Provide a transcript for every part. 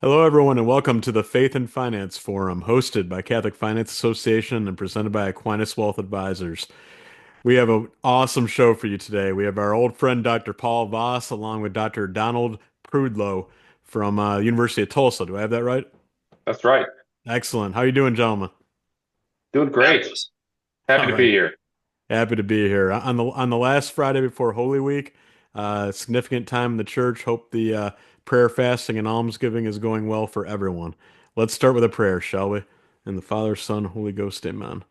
Hello, everyone, and welcome to the Faith and Finance Forum, hosted by Catholic Finance Association and presented by Aquinas Wealth Advisors. We have an awesome show for you today. We have our old friend Dr. Paul Voss, along with Dr. Donald Prudlo from University of Tulsa. Do I have that right? That's right. Excellent. How you doing, gentlemen? Doing great. Happy All to be right. here. Happy to be here on the last Friday before Holy Week. Significant time in the church. Hope the prayer, fasting, and almsgiving is going well for everyone. Let's start with a prayer, shall we? In the Father, Son, Holy Ghost, Amen.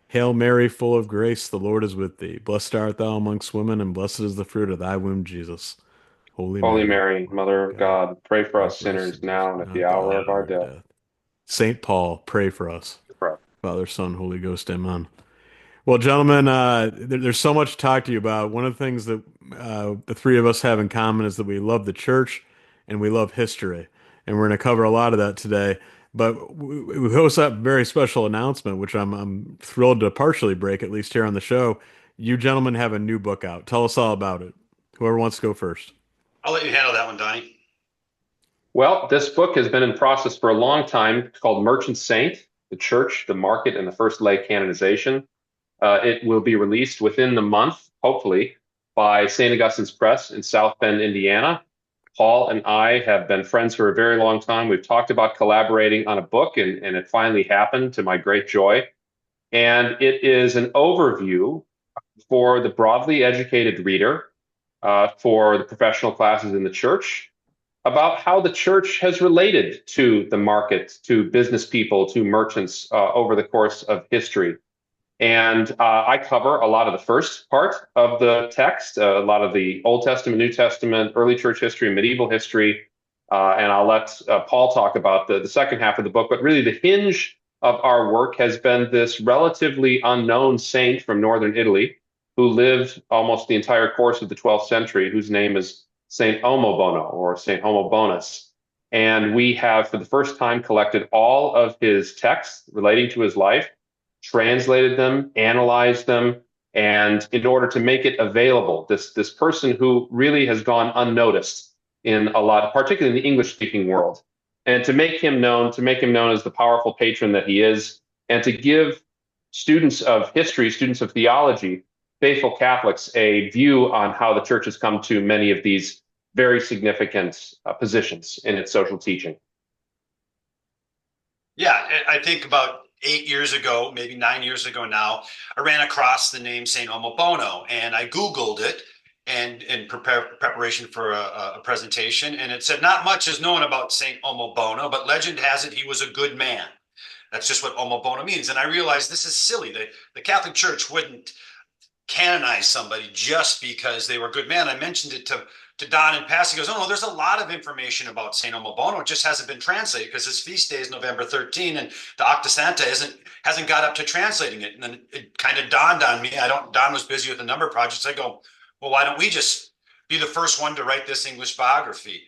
Hail Mary, full of grace, the Lord is with thee. Blessed art thou amongst women, and blessed is the fruit of thy womb, Jesus. Holy Holy Mary, Mary, Mother Mother of of God, God, pray for pray us for us sinners sinners, now and at now the at the hour hour of of our our death. death. Saint Paul, pray for us. Pray. Father, Son, Holy Ghost, Amen. Well, gentlemen, there's so much to talk to you about. One of the things that the three of us have in common is that we love the church and we love history. And we're going to cover a lot of that today. But we also have a very special announcement, which I'm thrilled to partially break, at least here on the show. You gentlemen have a new book out. Tell us all about it. Whoever wants to go first. I'll let you handle that one, Donnie. Well, this book has been in process for a long time. It's called Merchant Saint, the Church, the Market, and the First Lay Canonization. It will be released within the month, hopefully, by St. Augustine's Press in South Bend, Indiana. Paul and I have been friends for a very long time. We've talked about collaborating on a book, and it finally happened to my great joy. And it is an overview for the broadly educated reader, for the professional classes in the church, about how the church has related to the market, to business people, to merchants over the course of history. And I cover a lot of the first part of the text, a lot of the Old Testament, New Testament, early church history, medieval history. And I'll let Paul talk about the second half of the book. But really, the hinge of our work has been this relatively unknown saint from northern Italy who lived almost the entire course of the 12th century, whose name is Saint Omobono or Saint Homobonus. And we have, for the first time, collected all of his texts relating to his life, translated them, analyzed them, and in order to make it available, this person who really has gone unnoticed in a lot, particularly in the English speaking world, and to make him known as the powerful patron that he is, and to give students of history, students of theology, faithful Catholics a view on how the church has come to many of these very significant positions in its social teaching. Yeah, I think about 8 years ago, maybe 9 years ago now, I ran across the name Saint Omobono and I Googled it and in preparation for a presentation. And it said, not much is known about Saint Omobono, but legend has it he was a good man. That's just what Omobono means. And I realized this is silly. The Catholic Church wouldn't canonize somebody just because they were a good man. I mentioned it to Don in passing. He goes, "Oh no, there's a lot of information about Saint Omobono. It just hasn't been translated because his feast day is November 13, and the Octosanta hasn't got up to translating it." And then it kind of dawned on me. I don't. Don was busy with a number of projects. I go, "Well, why don't we just be the first one to write this English biography?"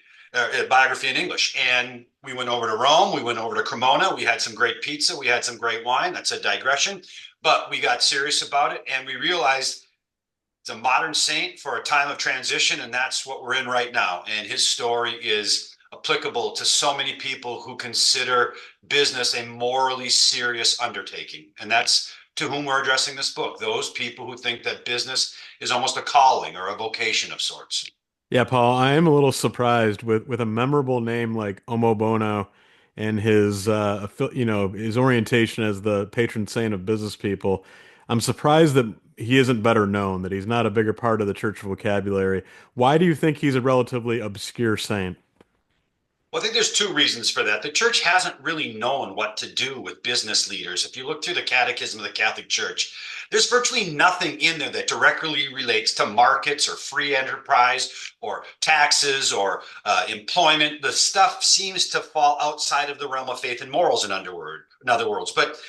Biography in English. And we went over to Rome, we went over to Cremona, we had some great pizza, we had some great wine. That's a digression, but we got serious about it and we realized it's a modern saint for a time of transition, and that's what we're in right now. And his story is applicable to so many people who consider business a morally serious undertaking. And that's to whom we're addressing this book, those people who think that business is almost a calling or a vocation of sorts. Yeah, Paul, I am a little surprised with a memorable name like Omobono and his his orientation as the patron saint of business people. I'm surprised that he isn't better known, that he's not a bigger part of the church vocabulary. Why do you think he's a relatively obscure saint? Well, I think there's two reasons for that. The church hasn't really known what to do with business leaders. If you look through the Catechism of the Catholic Church, there's virtually nothing in there that directly relates to markets or free enterprise or taxes or employment. The stuff seems to fall outside of the realm of faith and morals, in other words. But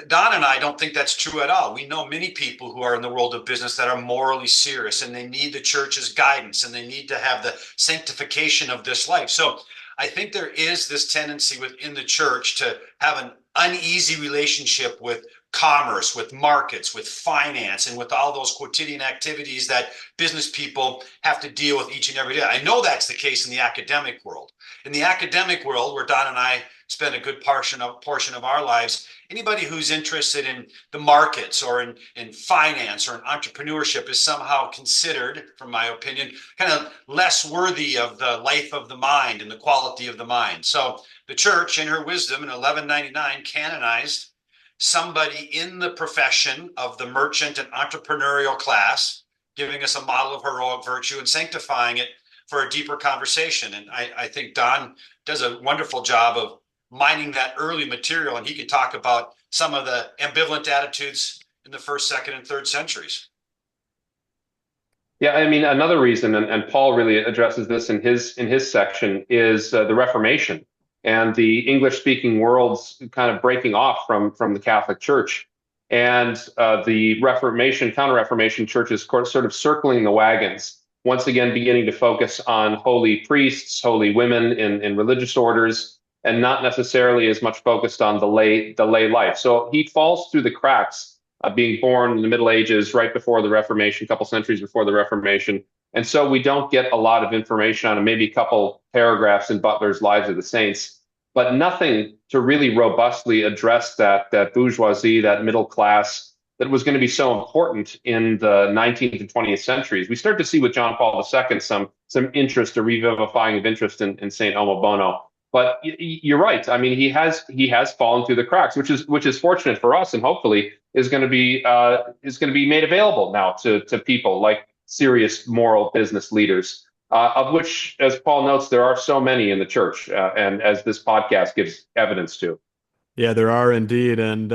Don and I don't think that's true at all. We know many people who are in the world of business that are morally serious and they need the church's guidance and they need to have the sanctification of this life. So I think there is this tendency within the church to have an uneasy relationship with commerce, with markets, with finance, and with all those quotidian activities that business people have to deal with each and every day. I know that's the case in the academic world. In the academic world, where Don and I spend a good portion of our lives, anybody who's interested in the markets or in finance or in entrepreneurship is somehow considered, from my opinion, kind of less worthy of the life of the mind and the quality of the mind. So the church, in her wisdom, in 1199, canonized somebody in the profession of the merchant and entrepreneurial class, giving us a model of heroic virtue and sanctifying it for a deeper conversation. And I think Don does a wonderful job of mining that early material, and he can talk about some of the ambivalent attitudes in the first, second, and third centuries. Yeah, I mean, another reason, and Paul really addresses this in his section, is the Reformation and the English-speaking world's kind of breaking off from the Catholic Church, and the Reformation, Counter-Reformation churches sort of circling the wagons, once again beginning to focus on holy priests, holy women in religious orders, and not necessarily as much focused on the lay life. So he falls through the cracks, being born in the Middle Ages, right before the Reformation, a couple centuries before the Reformation. And so we don't get a lot of information on him, maybe a couple paragraphs in Butler's Lives of the Saints, but nothing to really robustly address that bourgeoisie, that middle class that was going to be so important in the 19th and 20th centuries. We start to see with John Paul II some interest, a revivifying of interest in St. Omobono. But you're right. I mean, he has fallen through the cracks, which is fortunate for us, and hopefully is going to be made available now to people like serious moral business leaders, of which, as Paul notes, there are so many in the church, and as this podcast gives evidence to. Yeah, there are indeed. And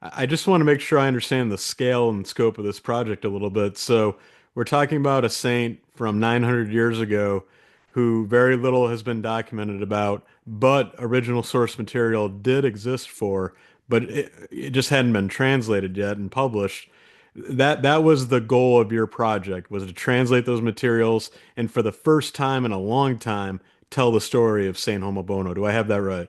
I just want to make sure I understand the scale and scope of this project a little bit. So we're talking about a saint from 900 years ago who very little has been documented about, but original source material did exist for, but it just hadn't been translated yet and published. That was the goal of your project, was to translate those materials and for the first time in a long time tell the story of Saint Homobono. Do I have that right?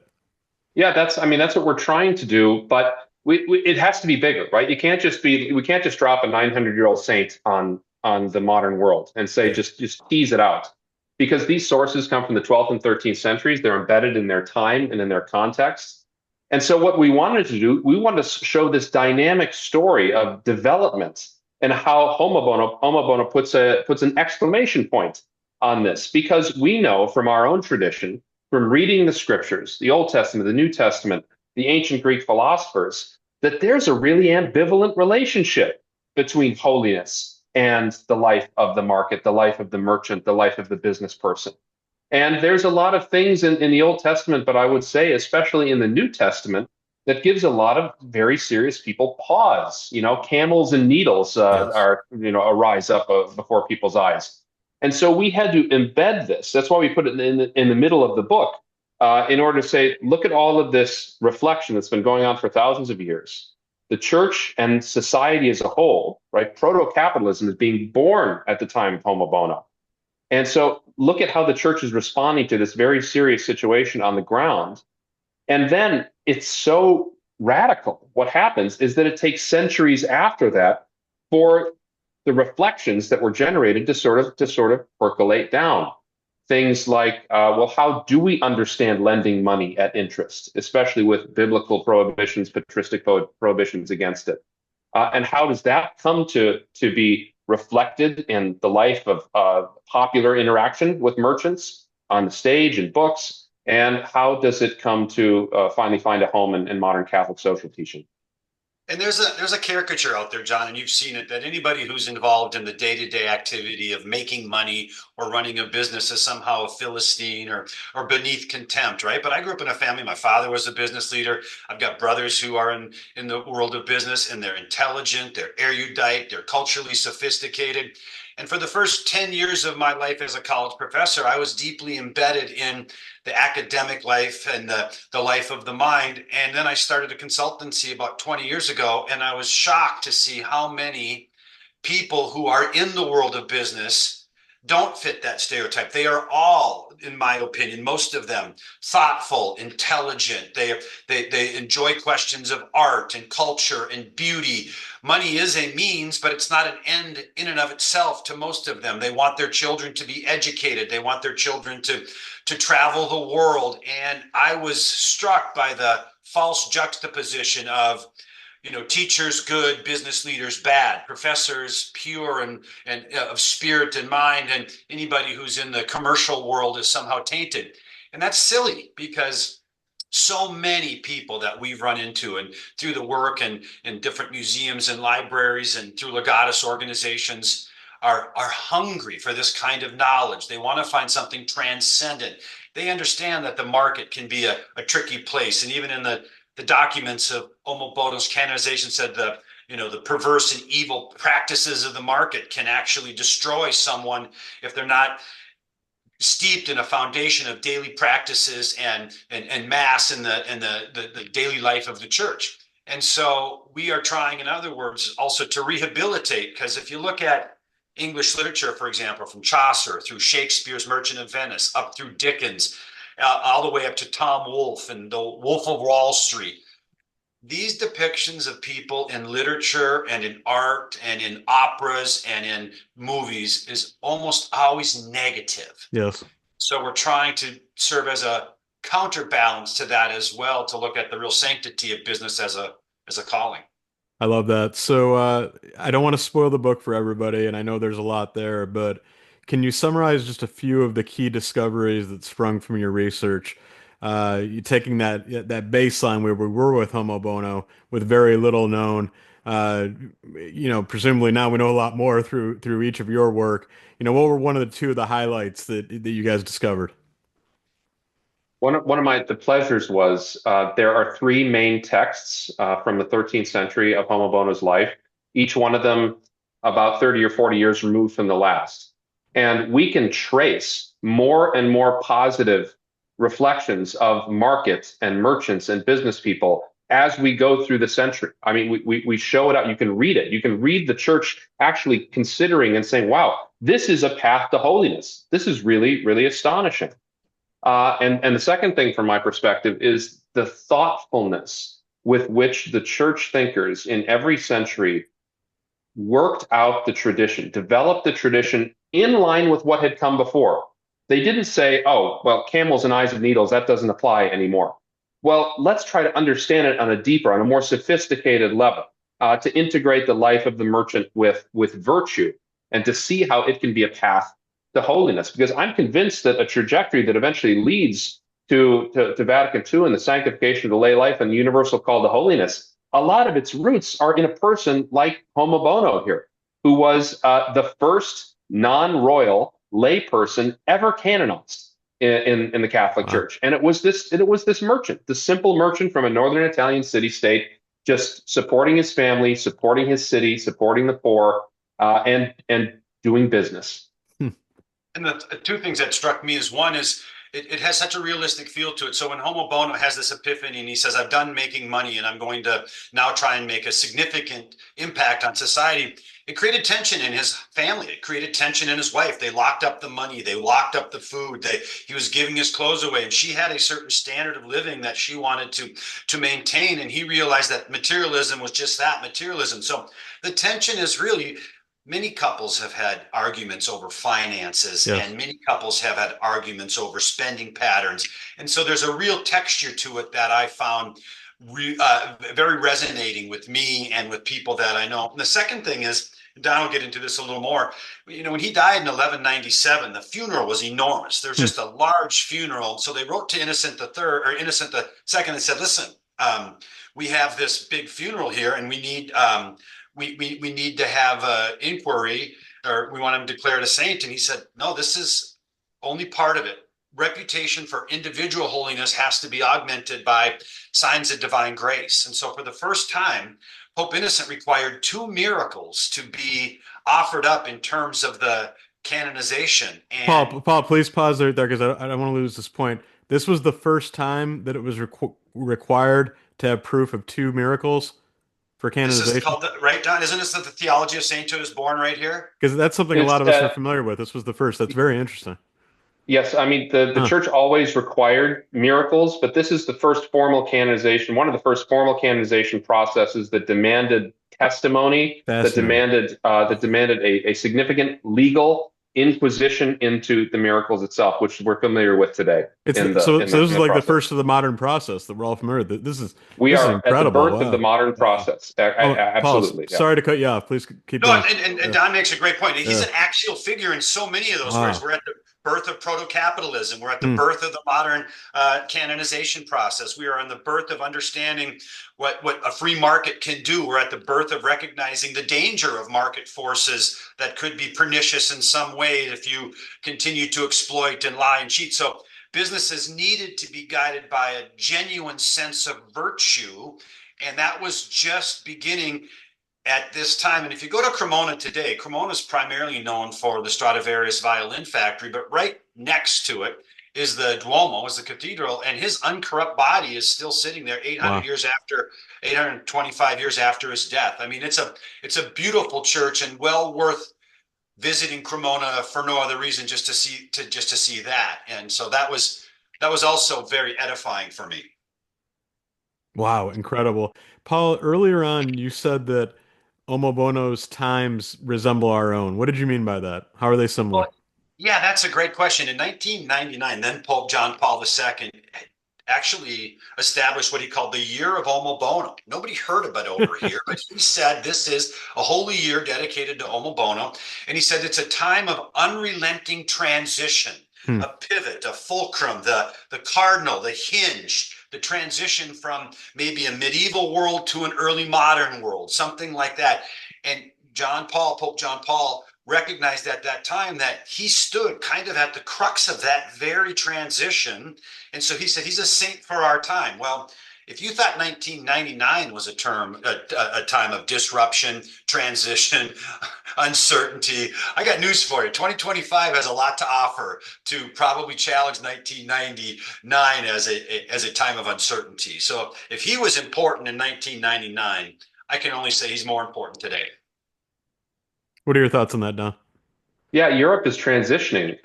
Yeah, I mean, that's what we're trying to do, but it has to be bigger, right? We can't just drop a 900-year-old saint on the modern world and say, Yeah. just tease it out. Because these sources come from the 12th and 13th centuries. They're embedded in their time and in their context. And so what we wanted to do, we wanted to show this dynamic story of development and how Homobono puts an exclamation point on this, because we know from our own tradition, from reading the scriptures, the Old Testament, the New Testament, the ancient Greek philosophers, that there's a really ambivalent relationship between holiness and the life of the market, the life of the merchant, the life of the business person. And there's a lot of things in the Old Testament, but I would say, especially in the New Testament, that gives a lot of very serious people pause. You know, camels and needles Yes. arise up before people's eyes. And so we had to embed this. That's why we put it in the middle of the book, in order to say, look at all of this reflection that's been going on for thousands of years. The church and society as a whole, right? Proto-capitalism is being born at the time of Homo Bono. And so look at how the church is responding to this very serious situation on the ground. And then it's so radical. What happens is that it takes centuries after that for the reflections that were generated to sort of percolate down. Things like, well, how do we understand lending money at interest, especially with biblical prohibitions, patristic prohibitions against it? And how does that come to be reflected in the life of popular interaction with merchants on the stage and books? And how does it come to finally find a home in modern Catholic social teaching? And there's a caricature out there, John, and you've seen it, that anybody who's involved in the day-to-day activity of making money or running a business is somehow a Philistine or beneath contempt, right? But I grew up in a family. My father was a business leader. I've got brothers who are in the world of business, and they're intelligent, they're erudite, they're culturally sophisticated. And for the first 10 years of my life as a college professor, I was deeply embedded in the academic life and the life of the mind. And then I started a consultancy about 20 years ago, and I was shocked to see how many people who are in the world of business don't fit that stereotype. They are all, in my opinion, most of them thoughtful, intelligent. They enjoy questions of art and culture and beauty. Money is a means, but it's not an end in and of itself to most of them. They want their children to be educated. They want their children to travel the world. And I was struck by the false juxtaposition of teachers good, business leaders bad, professors pure and of spirit and mind, and anybody who's in the commercial world is somehow tainted. And that's silly because so many people that we've run into and through the work and different museums and libraries and through legatus organizations are hungry for this kind of knowledge. They want to find something transcendent. They understand that the market can be a tricky place. And even in the documents of Omobono's canonization said the perverse and evil practices of the market can actually destroy someone if they're not steeped in a foundation of daily practices and mass and the daily life of the church. And so we are trying, in other words, also to rehabilitate, because if you look at English literature, for example, from Chaucer through Shakespeare's Merchant of Venice, up through Dickens, all the way up to Tom Wolfe and the Wolf of Wall Street, these depictions of people in literature and in art and in operas and in movies is almost always negative. Yes. So we're trying to serve as a counterbalance to that as well, to look at the real sanctity of business as a calling. I love that. So, I don't want to spoil the book for everybody, and I know there's a lot there, but can you summarize just a few of the key discoveries that sprung from your research? You taking that baseline where we were with Homo Bono, with very little known, uh, presumably now we know a lot more through each of your work. What were one of the two of the highlights that you guys discovered? One of my the pleasures was there are three main texts from the 13th century of Homo Bono's life, each one of them about 30 or 40 years removed from the last. And we can trace more and more positive reflections of markets and merchants and business people as we go through the century. I mean, we show it out. You can read it. You can read the church actually considering and saying, wow, this is a path to holiness. This is really, really astonishing. And the second thing from my perspective is the thoughtfulness with which the church thinkers in every century worked out the tradition, developed the tradition in line with what had come before. They didn't say, oh, well, camels and eyes of needles, that doesn't apply anymore. Well, let's try to understand it on a deeper, on a more sophisticated level, to integrate the life of the merchant with virtue and to see how it can be a path to holiness, because I'm convinced that a trajectory that eventually leads to Vatican II and the sanctification of the lay life and the universal call to holiness, a lot of its roots are in a person like Homo Bono here, who was the first non-royal lay person ever canonized in the Catholic Wow. Church. And it was this merchant, the simple merchant from a northern Italian city-state, just supporting his family, supporting his city, supporting the poor, and doing business. Hmm. And the two things that struck me is one is it has such a realistic feel to it. So when Homo Bono has this epiphany and he says, I've done making money and I'm going to now try and make a significant impact on society, it created tension in his family. It created tension in his wife. They locked up the money. They locked up the food. He was giving his clothes away. And she had a certain standard of living that she wanted to maintain. And he realized that materialism was just that, materialism. So the tension is really many couples have had arguments over finances Yes. and many couples have had arguments over spending patterns. And so there's a real texture to it that I found very resonating with me and with people that I know. And the second thing is, Don will get into this a little more. When he died in 1197, the funeral was enormous. There's Hmm. just a large funeral. So they wrote to Innocent the Third or Innocent the Second and said, "Listen, we have this big funeral here, and we need we need to have an inquiry, or we want him declared a saint." And he said, "No, this is only part of it. Reputation for individual holiness has to be augmented by signs of divine grace." And so, for the first time, Pope Innocent required two miracles to be offered up in terms of the canonization. And Paul, please pause there because I don't want to lose this point. This was the first time that it was required to have proof of two miracles. for This is canonization? called the, right, Don? Isn't this the theology of sainthood is born right here? Because that's something a lot It's of us are familiar with. This was the first. That's very interesting. Yes, I mean the Huh. church always required miracles, but this is the first formal canonization, one of the first formal canonization processes that demanded testimony, Fascinating. that demanded a significant legal inquisition into the miracles itself, which we're familiar with today It's so in so this in is the like the process. first of the modern process that we're all familiar with. We This is are at the incredible. birth of the Wow. modern Wow. process. Oh, Paul, Absolutely, yeah. sorry to cut you off. Please keep No, going. and Yeah. Don makes a great point. He's Yeah. an axial figure in so many of those words. Wow. We're at the birth of proto-capitalism. We're at the Hmm. birth of the modern canonization process. We are on the birth of understanding what a free market can do. We're at the birth of recognizing the danger of market forces that could be pernicious in some way if you continue to exploit and lie and cheat. So businesses needed to be guided by a genuine sense of virtue. And that was just beginning at this time. And if you go to Cremona today, Cremona is primarily known for the Stradivarius violin factory, but right next to it is the Duomo, is the cathedral, and his uncorrupt body is still sitting there 800 Wow. years after, 825 years after his death. I mean, it's a beautiful church and well worth visiting Cremona for no other reason just to see that. And so that was also very edifying for me. Wow. Incredible. Paul, earlier on, you said that Omobono's times resemble our own. What did you mean by that? How are they similar? Well, yeah, that's a great question. In 1999, then Pope John Paul II actually established what he called the Year of Omo Bono. Nobody heard of it over here, but he said this is a holy year dedicated to Omo Bono. And he said it's a time of unrelenting transition, Hmm. a pivot, a fulcrum, the cardinal, the hinge, the transition from maybe a medieval world to an early modern world, something like that. And Pope John Paul, recognized at that time that he stood kind of at the crux of that very transition. And so he said he's a saint for our time. Well, if you thought 1999 was a time of disruption, transition, uncertainty, I got news for you. 2025 has a lot to offer to probably challenge 1999 as a time of uncertainty. So if he was important in 1999, I can only say he's more important today. What are your thoughts on that, Don? Yeah, Europe is transitioning.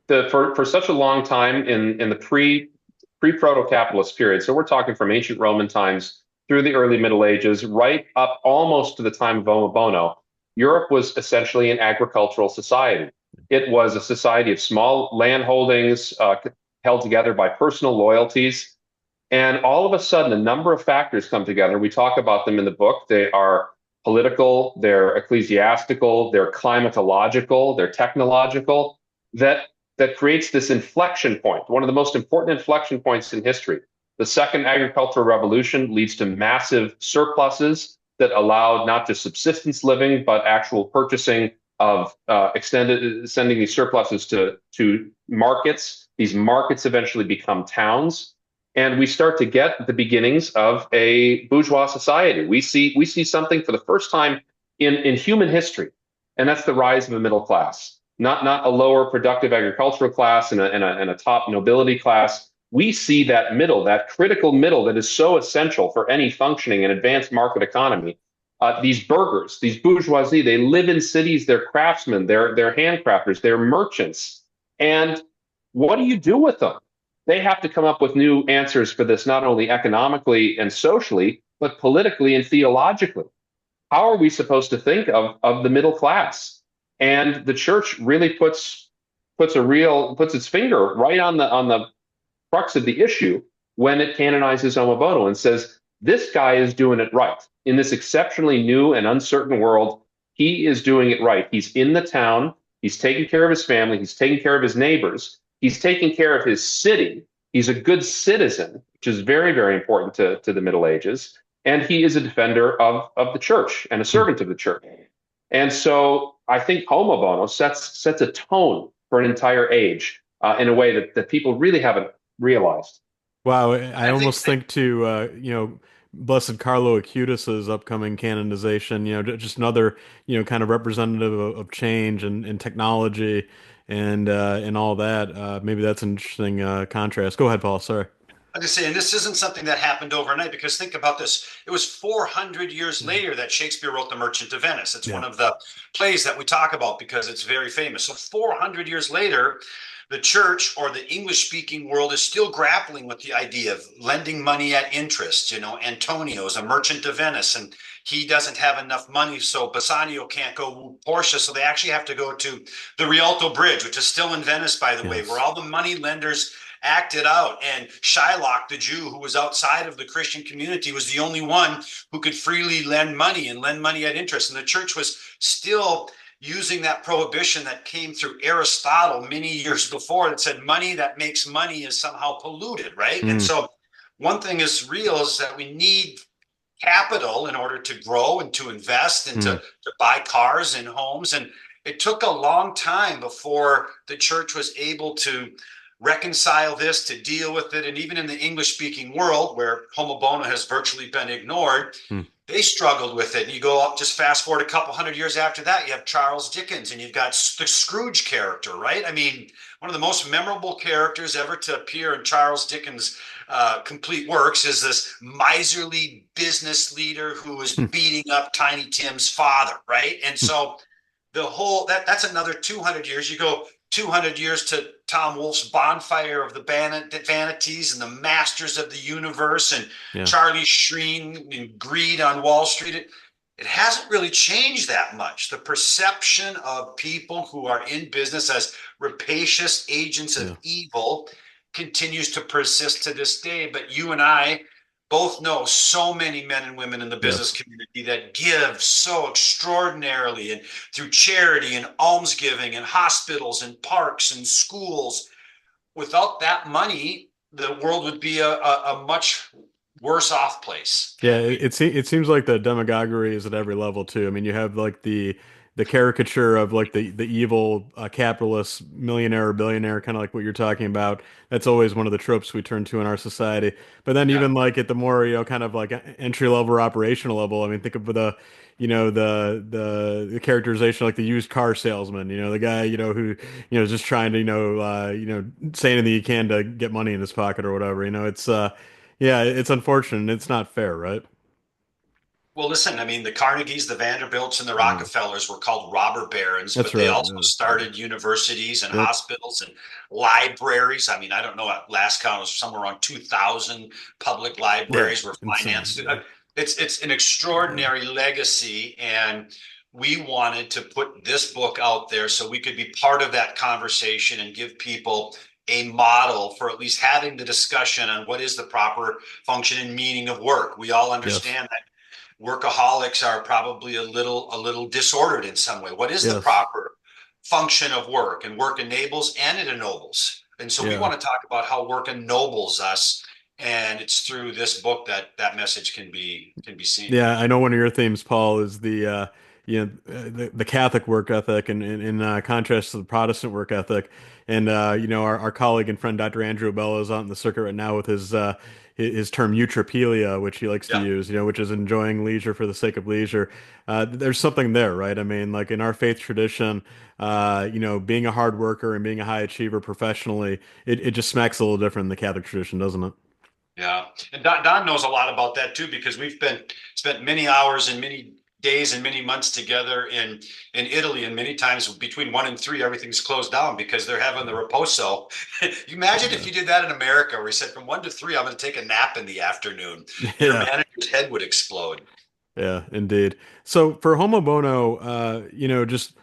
For such a long time in the pre-proto-capitalist period. So we're talking from ancient Roman times through the early Middle Ages, right up almost to the time of Homo Bono. Europe was essentially an agricultural society. It was a society of small land holdings held together by personal loyalties. And all of a sudden, a number of factors come together. We talk about them in the book. They are political, they're ecclesiastical, they're climatological, they're technological, that creates this inflection point, one of the most important inflection points in history. The second agricultural revolution leads to massive surpluses that allowed not just subsistence living, but actual purchasing of sending these surpluses to markets. These markets eventually become towns, and we start to get the beginnings of a bourgeois society. We see something for the first time in human history, and that's the rise of a middle class, not a lower productive agricultural class and a top nobility class. We see that middle, that critical middle that is so essential for any functioning and advanced market economy. These burghers, these bourgeoisie, they live in cities. They're craftsmen, they're handcrafters, they're merchants, and what do you do with them? They have to come up with new answers for this, not only economically and socially, but politically and theologically. How are we supposed to think of the middle class? And the church really puts its finger right on the crux of the issue when it canonizes Omobono and says, this guy is doing it right. In this exceptionally new and uncertain world, he is doing it right. He's in the town, he's taking care of his family, he's taking care of his neighbors, he's taking care of his city. He's a good citizen, which is very, very important to the Middle Ages. And he is a defender of the church and a Hmm. servant of the church. And so I think Homo Bono sets a tone for an entire age in a way that people really haven't realized. Wow, I I think almost think to Blessed Carlo Acutis's upcoming canonization, just another, kind of representative of change and technology and all that. Maybe that's an interesting contrast. Go ahead, Paul. Sorry. I just say, and this isn't something that happened overnight because think about this. It was 400 years Mm. later that Shakespeare wrote The Merchant of Venice. It's Yeah. one of the plays that we talk about because it's very famous. So 400 years later, the church or the English speaking world is still grappling with the idea of lending money at interest. You know, Antonio's a merchant of Venice and he doesn't have enough money, so Bassanio can't go Portia. So they actually have to go to the Rialto Bridge, which is still in Venice, by the way, where Yes. all the money lenders acted out. And Shylock, the Jew who was outside of the Christian community, was the only one who could freely lend money and lend money at interest. And the church was still using that prohibition that came through Aristotle many years before that said money that makes money is somehow polluted, right? And Mm. so one thing is real is that we need capital in order to grow and to invest and Mm. to buy cars and homes. And it took a long time before the church was able to reconcile this, to deal with it. And even in the English speaking world, where homo bono has virtually been ignored, Mm. they struggled with it. And you go up, just fast forward a couple hundred years after that, you have Charles Dickens and you've got the Scrooge character, right? I mean, one of the most memorable characters ever to appear in Charles Dickens' complete works is this miserly business leader who is Mm. beating up Tiny Tim's father, right? And so the whole that's another 200 years. You go 200 years to Tom Wolfe's Bonfire of the Vanities and the Masters of the Universe and Yeah. Charlie Sheen and Greed on Wall Street. It hasn't really changed that much. The perception of people who are in business as rapacious agents of Yeah. evil continues to persist to this day. But you and I both know so many men and women in the business Yes. community that give so extraordinarily and through charity and almsgiving and hospitals and parks and schools. Without that money, the world would be a much worse off place. Yeah, And we, it seems like the demagoguery is at every level too. I mean, you have like the caricature of like the evil capitalist millionaire or billionaire, kind of like what you're talking about. That's always one of the tropes we turn to in our society. But then yeah, even like at the more, kind of like entry level or operational level, I mean, think of the characterization like the used car salesman, the guy, who, is just trying to, say anything he can to get money in his pocket or whatever. It's yeah, it's unfortunate. It's not fair, right? well, listen, I mean, the Carnegies, the Vanderbilts, and the Mm. Rockefellers were called robber barons, That's but they right. also Yeah. started universities and Yep. hospitals and libraries. I mean, I don't know, at last count, it was somewhere around 2,000 public Yeah. libraries were Insane. financed. Yeah. It's an Yeah. extraordinary legacy, and we wanted to put this book out there so we could be part of that conversation and give people a model for at least having the discussion on what is the proper function and meaning of work. We all Yes. understand that workaholics are probably a little disordered in some way. What is the Yes. proper function of work? And work enables and it ennobles. And so we Yeah. want to talk about how work ennobles us, and it's through this book that that message can be seen. Yeah, I know one of your themes, Paul, is the Catholic work ethic, and in contrast to the Protestant work ethic. And our colleague and friend Dr. Andrew Bello is out in the circuit right now with his term eutropelia, which he likes to Yeah. use, which is enjoying leisure for the sake of leisure. There's something there, right? I mean, like in our faith tradition, being a hard worker and being a high achiever professionally, it just smacks a little different in the Catholic tradition, doesn't it? Yeah. And Don knows a lot about that too, because we've been spent many hours and many days and many months together in Italy, and many times between 1 and 3, everything's closed down because they're having the riposo. You imagine if Yeah. you did that in America, where he said from 1 to 3, I'm going to take a nap in the afternoon. Your Yeah. manager's head would explode. Yeah, indeed. So for Homo Bono, just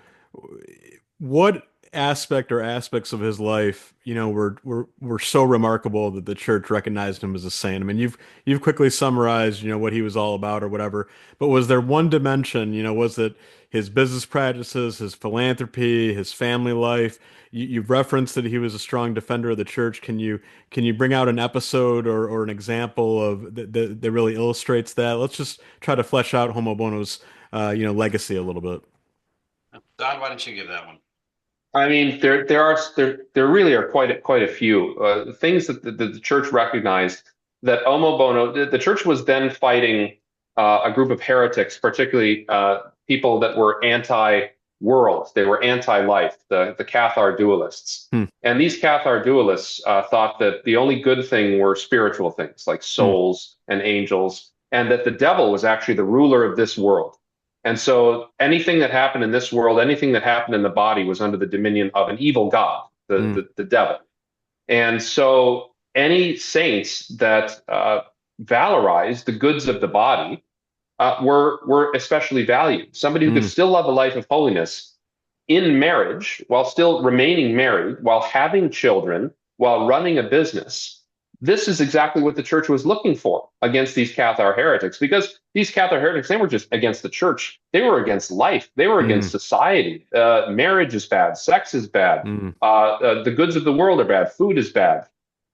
what aspect or aspects of his life, were so remarkable that the church recognized him as a saint? I mean, you've quickly summarized, what he was all about or whatever, but was there one dimension, was it his business practices, his philanthropy, his family life? You've referenced that he was a strong defender of the church. Can you bring out an episode or an example of that really illustrates that? Let's just try to flesh out Homo Bono's legacy a little bit. Don, why don't you give that one? I mean, there really are quite a few things that the church recognized that Omo Bono, the church was then fighting a group of heretics, particularly people that were anti. world. They were anti-life, the Cathar dualists. Hmm. And these Cathar dualists thought that the only good thing were spiritual things like Hmm. souls and angels, and that the devil was actually the ruler of this world. And so anything that happened in this world, anything that happened in the body was under the dominion of an evil god, Hmm. the devil. And so any saints that valorized the goods of the body were especially valued. Somebody who could Hmm. still love a life of holiness in marriage, while still remaining married, while having children, while running a business. This is exactly what the church was looking for against these Cathar heretics, because these Cathar heretics, they were just against the church. They were against life. They were Hmm. against society. Marriage is bad. Sex is bad. Hmm. The goods of the world are bad. Food is bad.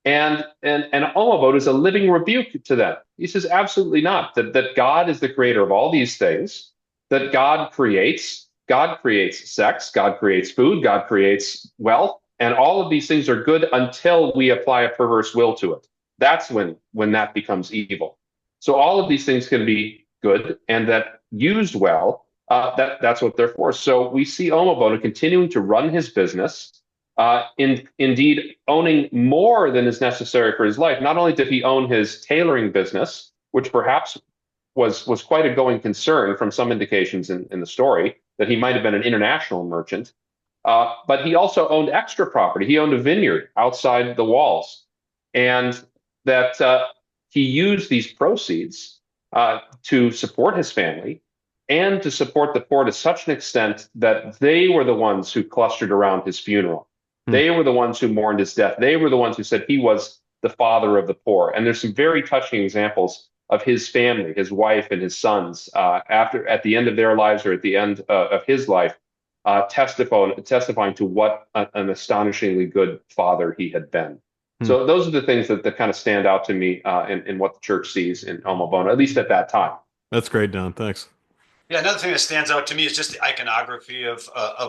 And Olmobot is a living rebuke to them. He says, absolutely not. That God is the creator of all these things, that God creates. God creates sex, God creates food, God creates wealth, and all of these things are good until we apply a perverse will to it. That's when that becomes evil. So all of these things can be good, and that used well, that's what they're for. So we see Omobono continuing to run his business, indeed owning more than is necessary for his life. Not only did he own his tailoring business, which perhaps was quite a going concern from some indications in the story that he might have been an international merchant, but he also owned extra property. He owned a vineyard outside the walls, and that he used these proceeds to support his family and to support the poor to such an extent that they were the ones who clustered around his funeral. Hmm. They were the ones who mourned his death. They were the ones who said he was the father of the poor. And there's some very touching examples of his family, his wife and his sons, at the end of their lives or at the end of his life, testifying to what an astonishingly good father he had been. Hmm. So those are the things that kind of stand out to me in what the church sees in Omobono, at least at that time. That's great, Don. Thanks. Yeah, another thing that stands out to me is just the iconography of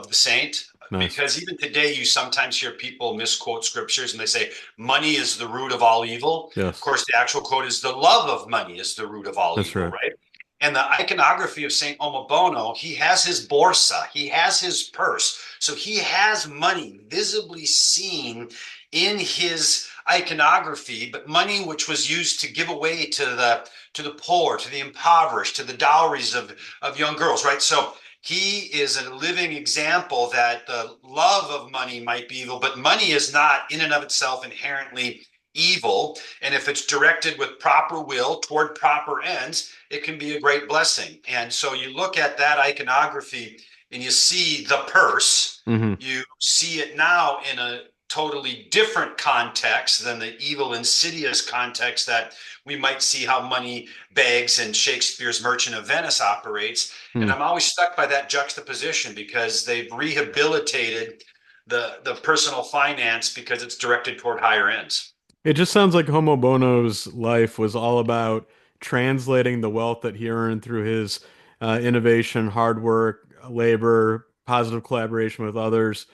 the saint, Nice. because even today you sometimes hear people misquote scriptures and they say money is the root of all evil. Of Yes, course, the actual quote is the love of money is the root of all that's evil, right. right? And the iconography of Saint Omobono, he has his borsa, he has his purse, so he has money visibly seen in his iconography, but money which was used to give away to the poor, to the impoverished, to the dowries of young girls, right? So he is a living example that the love of money might be evil, but money is not in and of itself inherently evil. And if it's directed with proper will toward proper ends, it can be a great blessing. And so you look at that iconography and you see the purse, Hmm. you see it now in a totally different context than the evil, insidious context that we might see how money bags and Shakespeare's Merchant of Venice operates. And Hmm. I'm always struck by that juxtaposition because they've rehabilitated the personal finance because it's directed toward higher ends. It just sounds like Homo Bono's life was all about translating the wealth that he earned through his innovation, hard work, labor, positive collaboration with others,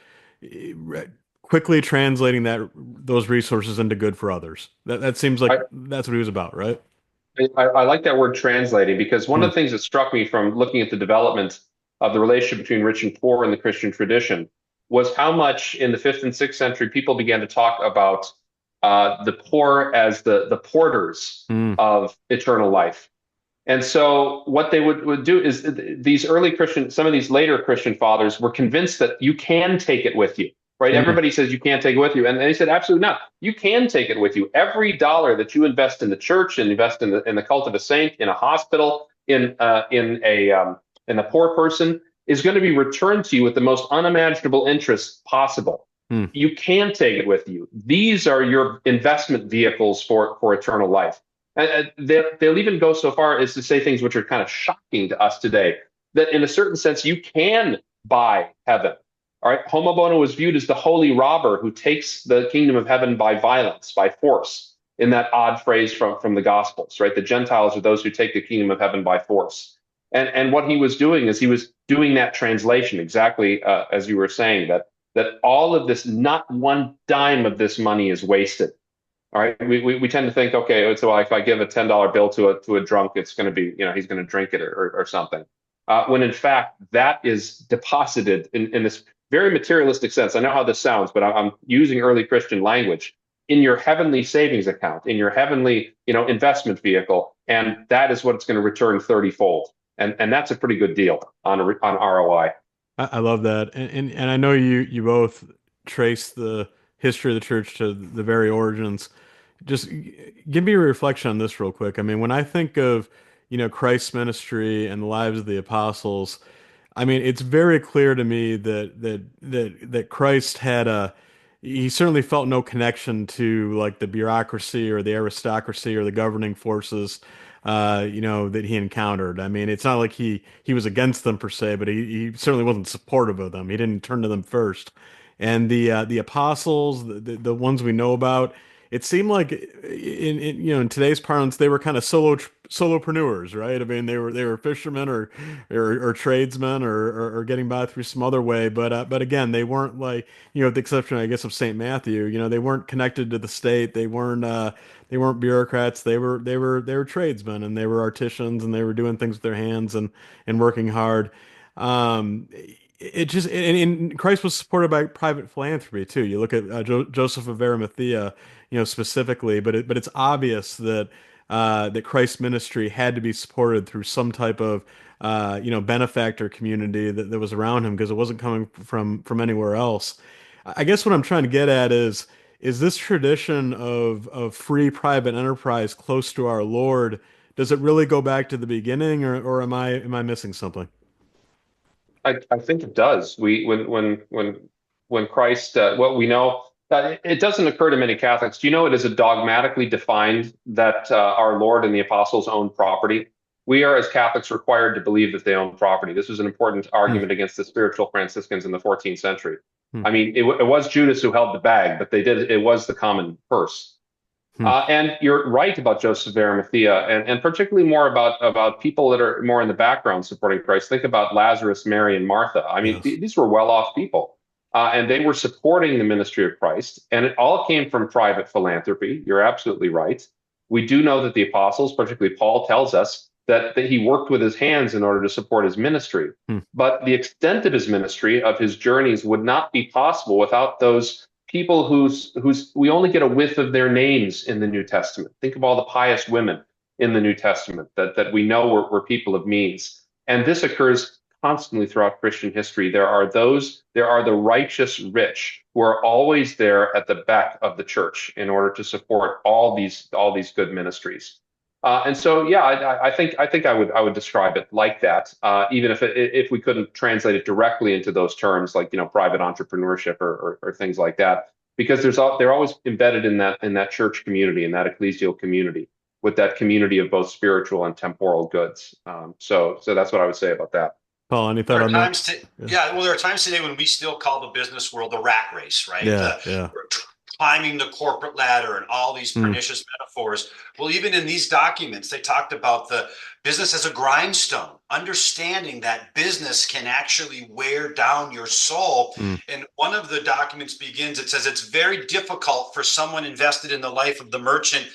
eh, quickly translating those resources into good for others. That seems like I, that's what he was about, right? I like that word translating because one Hmm. of the things that struck me from looking at the development of the relationship between rich and poor in the Christian tradition was how much in the fifth and sixth century people began to talk about the poor as the porters Hmm. of eternal life. And so what they would do is these early Christian, some of these later Christian fathers were convinced that you can take it with you, right? Hmm. Everybody says you can't take it with you. And they said, absolutely not. You can take it with you. Every dollar that you invest in the church and invest in the cult of a saint, in a hospital, in a poor person is going to be returned to you with the most unimaginable interest possible. Hmm. You can take it with you. These are your investment vehicles for eternal life. They'll even go so far as to say things which are kind of shocking to us today, that in a certain sense, you can buy heaven. All right. Homo bono was viewed as the holy robber who takes the kingdom of heaven by violence, by force, in that odd phrase from the Gospels, right? The Gentiles are those who take the kingdom of heaven by force. And what he was doing is he was doing that translation exactly as you were saying, that all of this, not one dime of this money is wasted. All right, we tend to think, okay, so if I give a $10 bill to a drunk, it's going to be, he's going to drink it or something. when in fact that is deposited in this very materialistic sense. I know how this sounds, but I'm using early Christian language in your heavenly savings account, in your heavenly, investment vehicle, and that is what it's going to return 30-fold. And that's a pretty good deal on ROI. I love that. And I know you both trace the history of the church to the very origins. Just give me a reflection on this real quick. I mean, when I think of, Christ's ministry and the lives of the apostles, I mean, it's very clear to me that Christ he certainly felt no connection to like the bureaucracy or the aristocracy or the governing forces, that he encountered. I mean, it's not like he was against them per se, but he certainly wasn't supportive of them. He didn't turn to them first. And the apostles, the ones we know about, it seemed like in today's parlance they were kind of solopreneurs, right? I mean they were fishermen or tradesmen or getting by through some other way, but again they weren't like, with the exception I guess of Saint Matthew, they weren't connected to the state. They weren't bureaucrats. They were tradesmen, and they were artisans, and they were doing things with their hands and working hard. Um, it just and Christ was supported by private philanthropy too. You look at Joseph of Arimathea, specifically, but it's obvious that Christ's ministry had to be supported through some type of benefactor community that was around him, because it wasn't coming from anywhere else. I guess what I'm trying to get at is this tradition of free private enterprise close to our Lord, does it really go back to the beginning, or am I missing something? I think it does. When Christ, what we know, it doesn't occur to many Catholics. Do you know it is a dogmatically defined that our Lord and the apostles owned property? We are, as Catholics, required to believe that they own property. This was an important Hmm, argument against the spiritual Franciscans in the 14th century. hmm, I mean, it was Judas who held the bag, but it was the common purse. hmm. And you're right about Joseph of Arimathea, and particularly more about people that are more in the background supporting Christ. Think about Lazarus, Mary, and Martha. I mean, Yes. these were well-off people, and they were supporting the ministry of Christ, and it all came from private philanthropy. You're absolutely right. We do know that the apostles, particularly Paul, tells us that he worked with his hands in order to support his ministry. Hmm, But the extent of his ministry, of his journeys, would not be possible without those people whose we only get a whiff of their names in the New Testament. Think of all the pious women in the New Testament that we know were people of means. And this occurs constantly throughout Christian history. There are the righteous rich who are always there at the beck of the church in order to support all these good ministries. And so, yeah, I think I would describe it like that, even if we couldn't translate it directly into those terms, like private entrepreneurship or things like that, because they're always embedded in that church community, in that ecclesial community, with that community of both spiritual and temporal goods. So that's what I would say about that. Paul, any thought There are on that? times to, Yeah, yeah, well, there are times today when we still call the business world the rat race, right? yeah, yeah. We're climbing the corporate ladder and all these Hmm, pernicious metaphors. Well, even in these documents, they talked about the business as a grindstone, understanding that business can actually wear down your soul. hmm, And one of the documents begins, it says it's very difficult for someone invested in the life of the merchant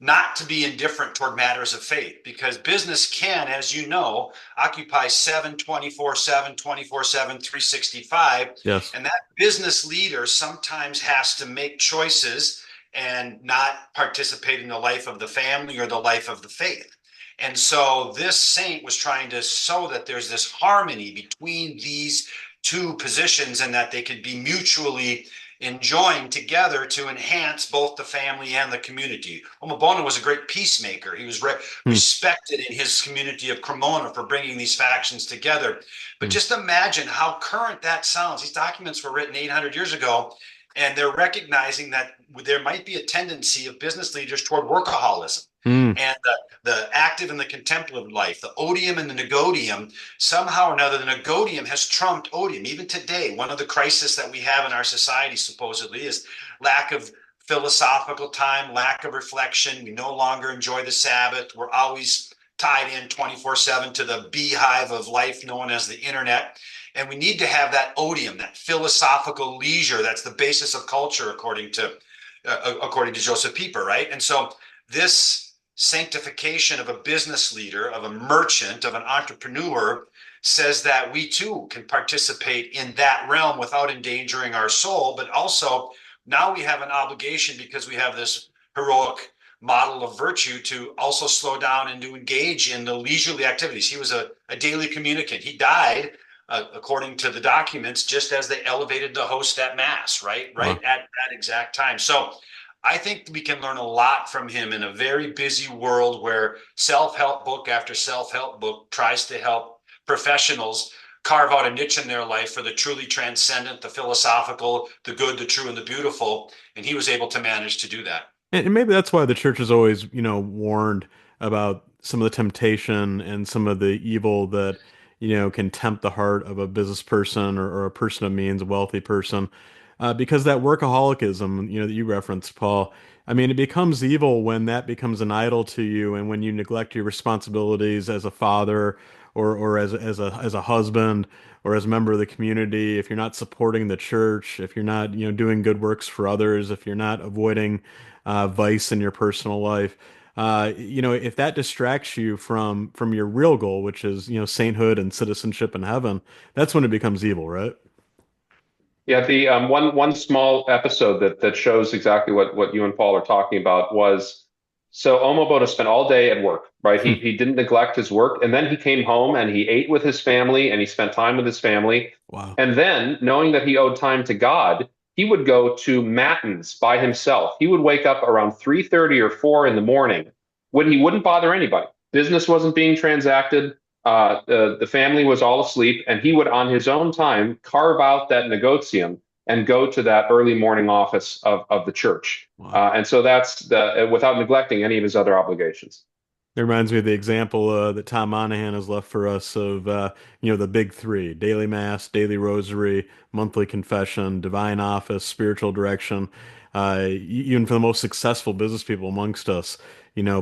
not to be indifferent toward matters of faith, because business can, as you know, occupy 7 24/7, 24/7, 365. yes. And that business leader sometimes has to make choices and not participate in the life of the family or the life of the faith. And so this saint was trying to show that there's this harmony between these two positions and that they could be mutually enjoined together to enhance both the family and the community. Omobono was a great peacemaker. He was Hmm, respected in his community of Cremona for bringing these factions together. But hmm, just imagine how current that sounds. These documents were written 800 years ago, and they're recognizing that there might be a tendency of business leaders toward workaholism. hmm. And the active and the contemplative life, the odium and the negodium, somehow or another, the negodium has trumped odium. Even today, one of the crises that we have in our society supposedly is lack of philosophical time, lack of reflection. We no longer enjoy the Sabbath. We're always tied in 24/7 to the beehive of life known as the internet. And we need to have that odium, that philosophical leisure. That's the basis of culture, according to Joseph Pieper, right? And so this sanctification of a business leader, of a merchant, of an entrepreneur, says that we too can participate in that realm without endangering our soul, but also now we have an obligation because we have this heroic model of virtue to also slow down and to engage in the leisurely activities. He was a daily communicant. He died, according to the documents, just as they elevated the host at Mass, right? Right Wow. at that exact time. So I think we can learn a lot from him in a very busy world where self-help book after self-help book tries to help professionals carve out a niche in their life for the truly transcendent, the philosophical, the good, the true, and the beautiful. And he was able to manage to do that. And maybe that's why the church is always, warned about some of the temptation and some of the evil that, can tempt the heart of a business person or a person of means, a wealthy person. Because that workaholicism, that you referenced, Paul, I mean, it becomes evil when that becomes an idol to you and when you neglect your responsibilities as a father or as a husband or as a member of the community, if you're not supporting the church, if you're not, doing good works for others, if you're not avoiding vice in your personal life. If that distracts you from your real goal, which is, sainthood and citizenship in heaven, that's when it becomes evil, right? Yeah, the one small episode that shows exactly what you and Paul are talking about was so Omobodo spent all day at work, right? He Hmm. he didn't neglect his work, and then he came home and he ate with his family and he spent time with his family. Wow. And then, knowing that he owed time to God, he would go to matins by himself. He would wake up around 3:30 or 4 in the morning when he wouldn't bother anybody. Business wasn't being transacted. The family was all asleep, and he would, on his own time, carve out that negotium and go to that early morning office of the church. Wow. And so that's without neglecting any of his other obligations. It reminds me of the example that Tom Monahan has left for us of the big three: daily mass, daily rosary, monthly confession, divine office, spiritual direction. Even for the most successful business people amongst us,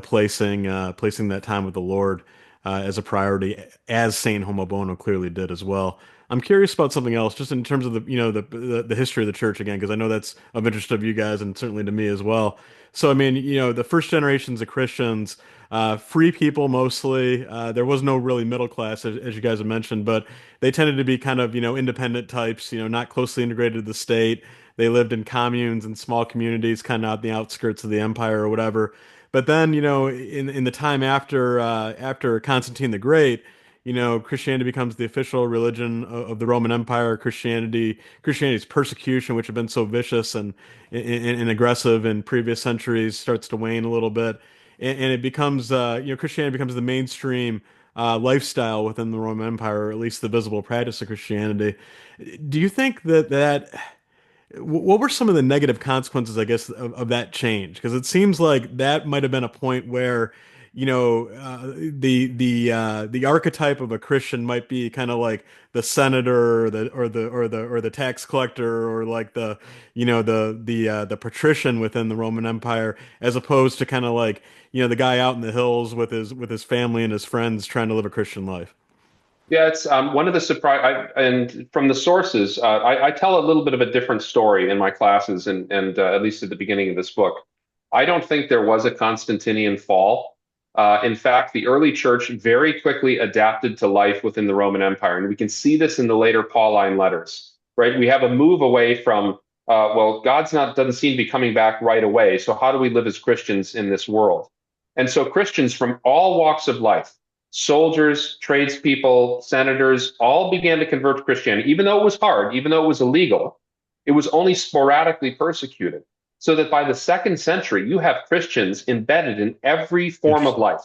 placing that time with the Lord as a priority, as Saint Homobono clearly did as well. I'm curious about something else, just in terms of the history of the church again, because I know that's of interest of you guys and certainly to me as well. So I mean, the first generations of Christians, free people mostly. There was no really middle class, as you guys have mentioned, but they tended to be kind of, independent types, not closely integrated to the state. They lived in communes and small communities, kind of out in the outskirts of the empire or whatever. But then, in the time after Constantine the Great, Christianity becomes the official religion of the Roman Empire. Christianity's persecution, which had been so vicious and aggressive in previous centuries, starts to wane a little bit, and it becomes, Christianity becomes the mainstream lifestyle within the Roman Empire, or at least the visible practice of Christianity. Do you think what were some of the negative consequences, I guess, of that change? Because it seems like that might have been a point where, the archetype of a Christian might be kind of like the senator or the tax collector or like the patrician within the Roman Empire, as opposed to kind of like, the guy out in the hills with his family and his friends trying to live a Christian life. Yeah, it's one of the surprise, and from the sources, I tell a little bit of a different story in my classes, and at least at the beginning of this book. I don't think there was a Constantinian fall. In fact, the early church very quickly adapted to life within the Roman Empire, and we can see this in the later Pauline letters, right? We have a move away from, well, God's not doesn't seem to be coming back right away, so how do we live as Christians in this world? And so Christians from all walks of life, soldiers, tradespeople, senators, all began to convert to Christianity, even though it was hard, even though it was illegal. It was only sporadically persecuted. So that by the second century, you have Christians embedded in every form of Interesting. life.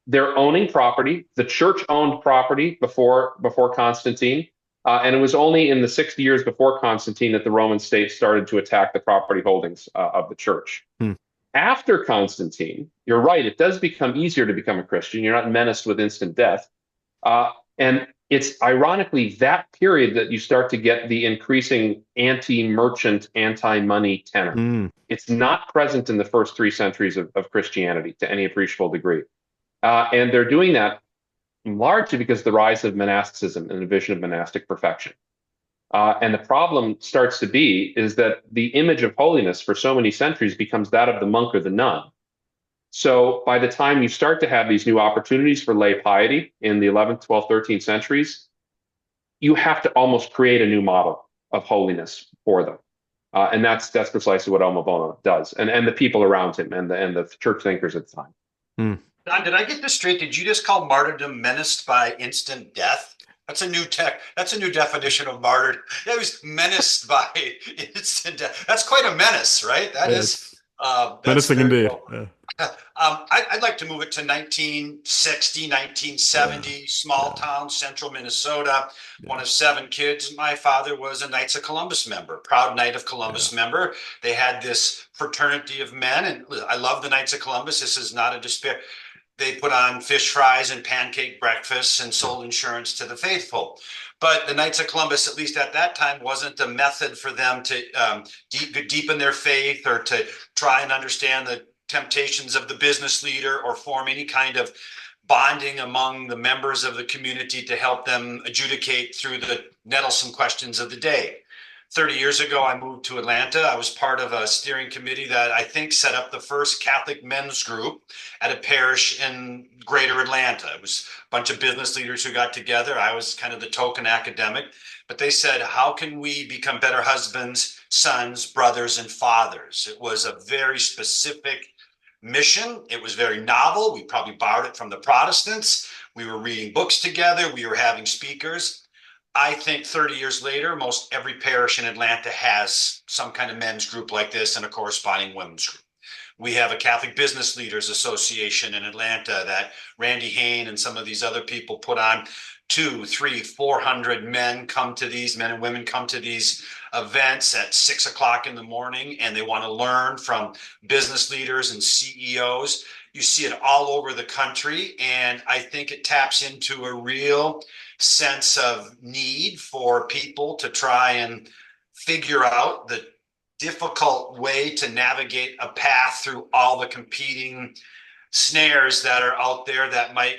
They're owning property. The church owned property before Constantine. And it was only in the 60 years before Constantine that the Roman state started to attack the property holdings of the church. Hmm. After Constantine, you're right, it does become easier to become a Christian. You're not menaced with instant death. And it's ironically that period that you start to get the increasing anti merchant, anti money tenor. Hmm. It's not present in the first 3 centuries of Christianity to any appreciable degree. And they're doing that largely because of the rise of monasticism and the vision of monastic perfection. And the problem starts to be is that the image of holiness for so many centuries becomes that of the monk or the nun. So by the time you start to have these new opportunities for lay piety in the 11th, 12th, 13th centuries, you have to almost create a new model of holiness for them. And that's precisely what Omobono does, and the people around him, and the church thinkers at the time. Hmm. Don, did I get this straight? Did you just call martyrdom menaced by instant death? That's a new tech. That's a new definition of martyrdom. Yeah, he was menaced by instant death. That's quite a menace, right? That is. It's That's menacing very indeed. well. I'd like to move it to 1960, Yeah, 1970, small yeah, town, central Minnesota. One yeah, of 7 kids. My father was a Knights of Columbus member, proud Knight of yeah. Columbus member. They had this fraternity of men, and I love the Knights of Columbus. This is not a despair. They put on fish fries and pancake breakfasts and Yeah. sold insurance to the faithful. But the Knights of Columbus, at least at that time, wasn't a method for them to deepen their faith or to try and understand the temptations of the business leader or form any kind of bonding among the members of the community to help them adjudicate through the nettlesome questions of the day. 30 years ago, I moved to Atlanta. I was part of a steering committee that I think set up the first Catholic men's group at a parish in greater Atlanta. It was a bunch of business leaders who got together. I was kind of the token academic, but they said, how can we become better husbands, sons, brothers, and fathers? It was a very specific mission. It was very novel. We probably borrowed it from the Protestants. We were reading books together. We were having speakers. I think 30 years later, most every parish in Atlanta has some kind of men's group like this and a corresponding women's group. We have a Catholic Business Leaders Association in Atlanta that Randy Hain and some of these other people put on. 2, 3, 400 men come to these, men and women come to these events at 6 o'clock in the morning, and they want to learn from business leaders and CEOs. You see it all over the country, and I think it taps into a real sense of need for people to try and figure out the difficult way to navigate a path through all the competing snares that are out there that might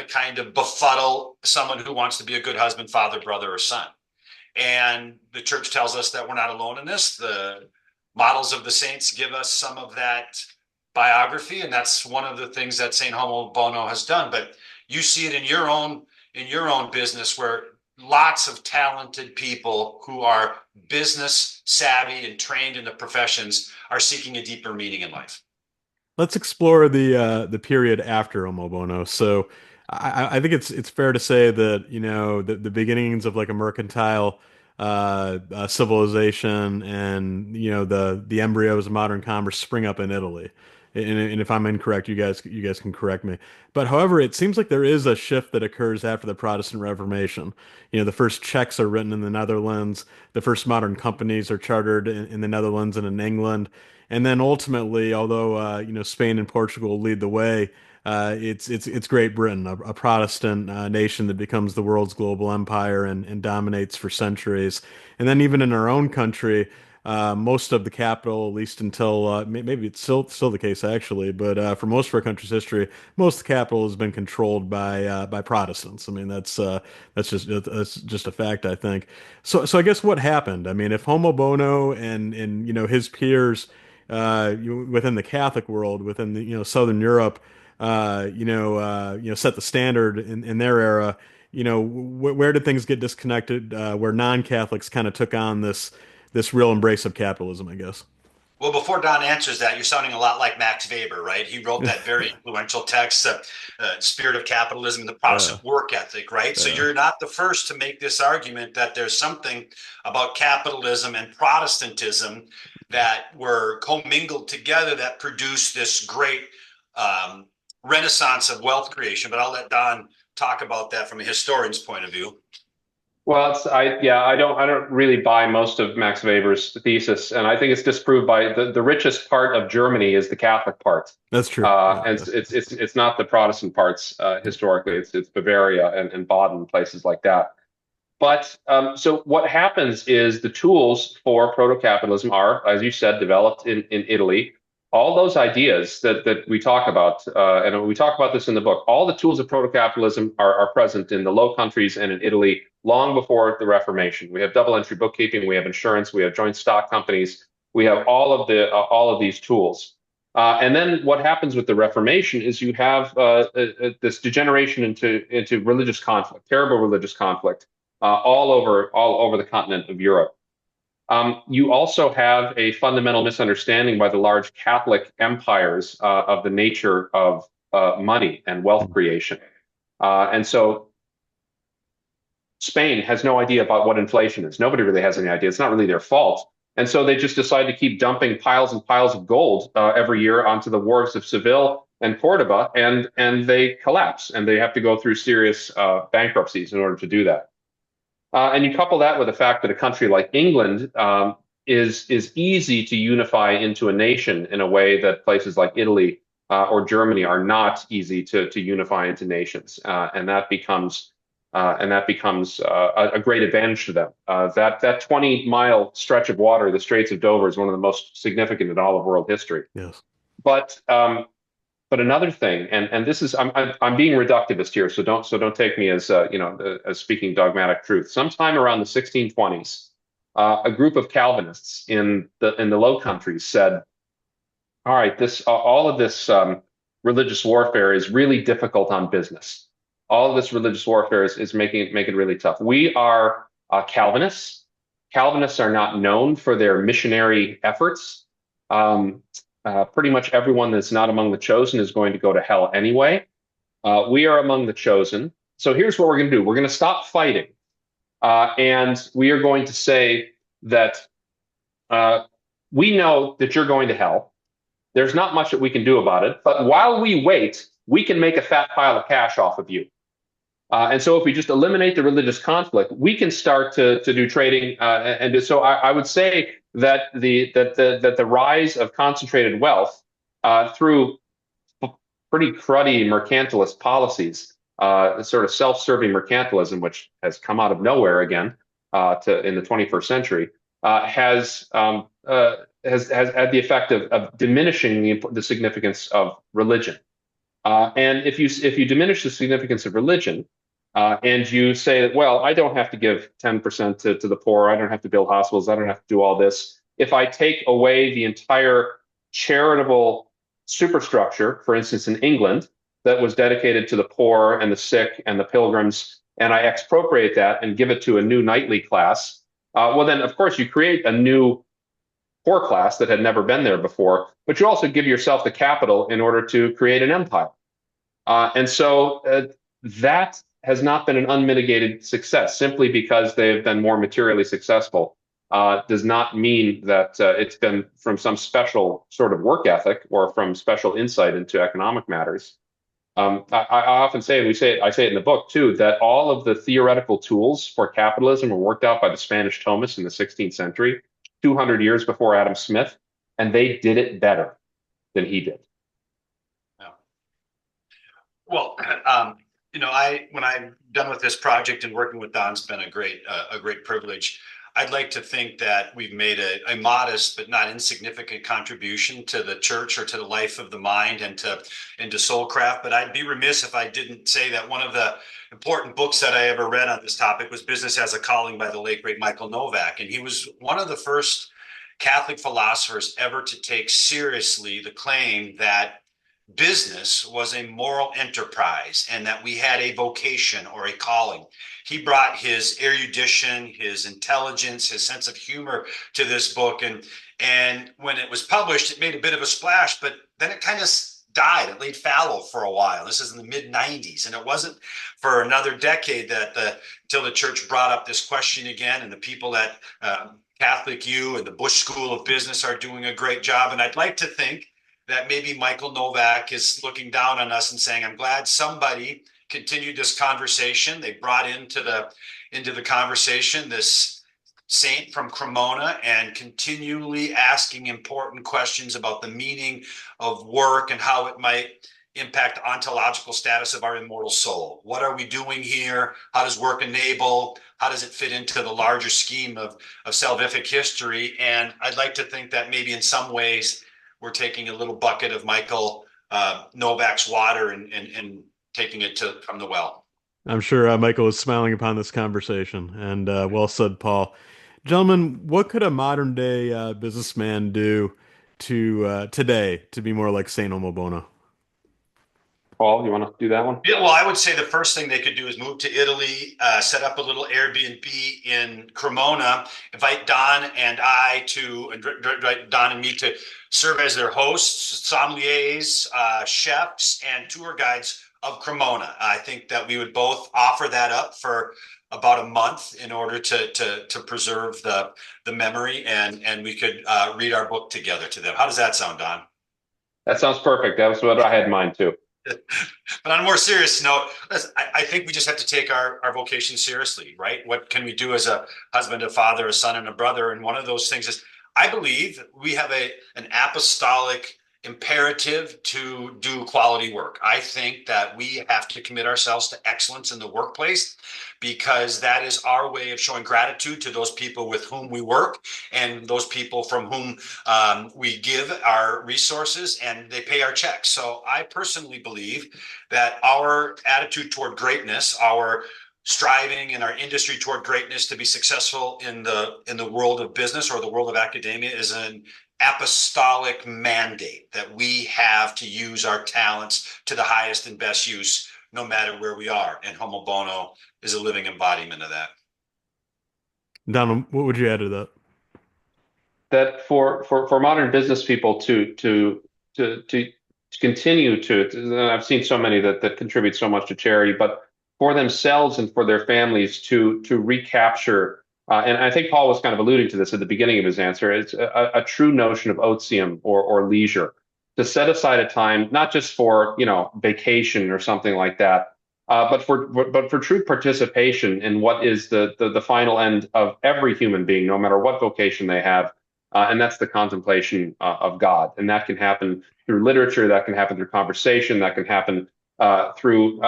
kind of befuddle someone who wants to be a good husband, father, brother, or son. And the church tells us that we're not alone in this. The models of the saints give us some of that biography, and that's one of the things that Saint Homo Bono has done. But you see it in your own business where lots of talented people who are business savvy and trained in the professions are seeking a deeper meaning in life. Let's explore the period after Omobono. So I think it's fair to say that, the beginnings of like a mercantile civilization and the embryos of modern commerce spring up in Italy. And if I'm incorrect, you guys can correct me. But however, it seems like there is a shift that occurs after the Protestant Reformation. The first checks are written in the Netherlands. The first modern companies are chartered in the Netherlands and in England. And then ultimately, although Spain and Portugal lead the way, it's Great Britain, a Protestant nation that becomes the world's global empire and dominates for centuries. And then even in our own country, most of the capital, at least until maybe it's still the case actually, but for most of our country's history, most of the capital has been controlled by Protestants. I mean, that's just a fact, I think. So I guess what happened? I mean, if Homo Bono and his peers within the Catholic world, within the Southern Europe, set the standard in their era. Where did things get disconnected? Where non-Catholics kind of took on this real embrace of capitalism, I guess. Well, before Don answers that, you're sounding a lot like Max Weber, right? He wrote that very influential text, Spirit of Capitalism and the Yeah, Protestant Work Ethic, right? So yeah. you're not the first to make this argument that there's something about capitalism and Protestantism that were commingled together that produced this great um, renaissance of wealth creation. But I'll let Don talk about that from a historian's point of view. Well, I don't really buy most of Max Weber's thesis, and I think it's disproved by the richest part of Germany is the Catholic part, That's true. Yeah, and yeah. it's not the Protestant parts historically. It's Bavaria and Baden, places like that. But so what happens is the tools for proto-capitalism are, as you said, developed in Italy. All those ideas that we talk about, and we talk about this in the book, all the tools of proto-capitalism are present in the Low Countries and in Italy long before the Reformation. We have double entry bookkeeping, we have insurance, we have joint stock companies, we have all of these tools. And then what happens with the Reformation is you have this degeneration into religious conflict, terrible religious conflict. all over the continent of Europe. You also have a fundamental misunderstanding by the large Catholic empires of the nature of money and wealth creation. And so Spain has no idea about what inflation is. Nobody really has any idea. It's not really their fault. And so they just decide to keep dumping piles and piles of gold every year onto the wharves of Seville and Cordoba, and they collapse, and they have to go through serious bankruptcies in order to do that. And you couple that with the fact that a country like England is easy to unify into a nation in a way that places like Italy or Germany are not easy to unify into nations, and that becomes a great advantage to them. That 20-mile stretch of water, the Straits of Dover, is one of the most significant in all of world history. Yes. But but another thing, and this is I'm being reductivist here, so don't take me as as speaking dogmatic truth. Sometime around the 1620s, a group of Calvinists in the Low Countries said, "All right, this all of this religious warfare is really difficult on business. All of this religious warfare is making it really tough. We are Calvinists. Calvinists are not known for their missionary efforts. Pretty much everyone that's not among the chosen is going to go to hell anyway. We are among the chosen. So here's what we're going to do. We're going to stop fighting. And we are going to say that we know that you're going to hell. There's not much that we can do about it. But while we wait, we can make a fat pile of cash off of you. And so if we just eliminate the religious conflict, we can start to do trading. And so I would say that the rise of concentrated wealth through pretty cruddy mercantilist policies, sort of self-serving mercantilism, which has come out of nowhere again in the 21st century, has had the effect of diminishing the significance of religion. And if you diminish the significance of religion, and you say that, well, I don't have to give 10% to the poor, I don't have to build hospitals, I don't have to do all this. If I take away the entire charitable superstructure, for instance, in England, that was dedicated to the poor and the sick and the pilgrims, and I expropriate that and give it to a new knightly class, well, then, of course, you create a new poor class that had never been there before, but you also give yourself the capital in order to create an empire. And so that has not been an unmitigated success. Simply because they've been more materially successful does not mean that it's been from some special sort of work ethic or from special insight into economic matters. I often say, I say it in the book too, that all of the theoretical tools for capitalism were worked out by the Spanish Thomists in the 16th century, 200 years before Adam Smith, and they did it better than he did. Yeah. Well, when I'm done with this project and working with Don's been a great privilege. I'd like to think that we've made a modest but not insignificant contribution to the church or to the life of the mind and to soulcraft. But I'd be remiss if I didn't say that one of the important books that I ever read on this topic was Business as a Calling by the late great Michael Novak, and he was one of the first Catholic philosophers ever to take seriously the claim that business was a moral enterprise and that we had a vocation or a calling. He brought his erudition, his intelligence, his sense of humor to this book, and when it was published, it made a bit of a splash, but then it kind of died. It laid fallow for a while. This is in the mid 90s, and it wasn't for another decade till the church brought up this question again, and the people at Catholic U and the Bush School of Business are doing a great job. And I'd like to think that maybe Michael Novak is looking down on us and saying, I'm glad somebody continued this conversation. They brought into the conversation this saint from Cremona and continually asking important questions about the meaning of work and how it might impact the ontological status of our immortal soul. What are we doing here? How does work enable? How does it fit into the larger scheme of salvific history? And I'd like to think that maybe in some ways we're taking a little bucket of Michael Novak's water and taking it from the well. I'm sure Michael is smiling upon this conversation, and well said, Paul. Gentlemen, what could a modern day businessman do to today to be more like Saint Omobono? Paul, you want to do that one? Yeah, well, I would say the first thing they could do is move to Italy, set up a little Airbnb in Cremona, invite Don and I to, Don and me to serve as their hosts, sommeliers, chefs, and tour guides of Cremona. I think that we would both offer that up for about a month in order to preserve the memory, and we could read our book together to them. How does that sound, Don? That sounds perfect. That was what I had in mind too. But on a more serious note, I think we just have to take our vocation seriously, right? What can we do as a husband, a father, a son, and a brother? And one of those things is, I believe we have an apostolic imperative to do quality work. I think that we have to commit ourselves to excellence in the workplace because that is our way of showing gratitude to those people with whom we work and those people from whom we give our resources and they pay our checks. So I personally believe that our attitude toward greatness, our striving in our industry toward greatness to be successful in the world of business or the world of academia is an apostolic mandate that we have to use our talents to the highest and best use no matter where we are, and homo bono is a living embodiment of that. Don, what would you add to that? That for modern business people to continue to, I've seen so many that contribute so much to charity, but for themselves and for their families to recapture, and I think Paul was kind of alluding to this at the beginning of his answer. It's a true notion of otium or leisure, to set aside a time not just for vacation or something like that, but for true participation in what is the final end of every human being, no matter what vocation they have, and that's the contemplation of God. And that can happen through literature, that can happen through conversation, that can happen through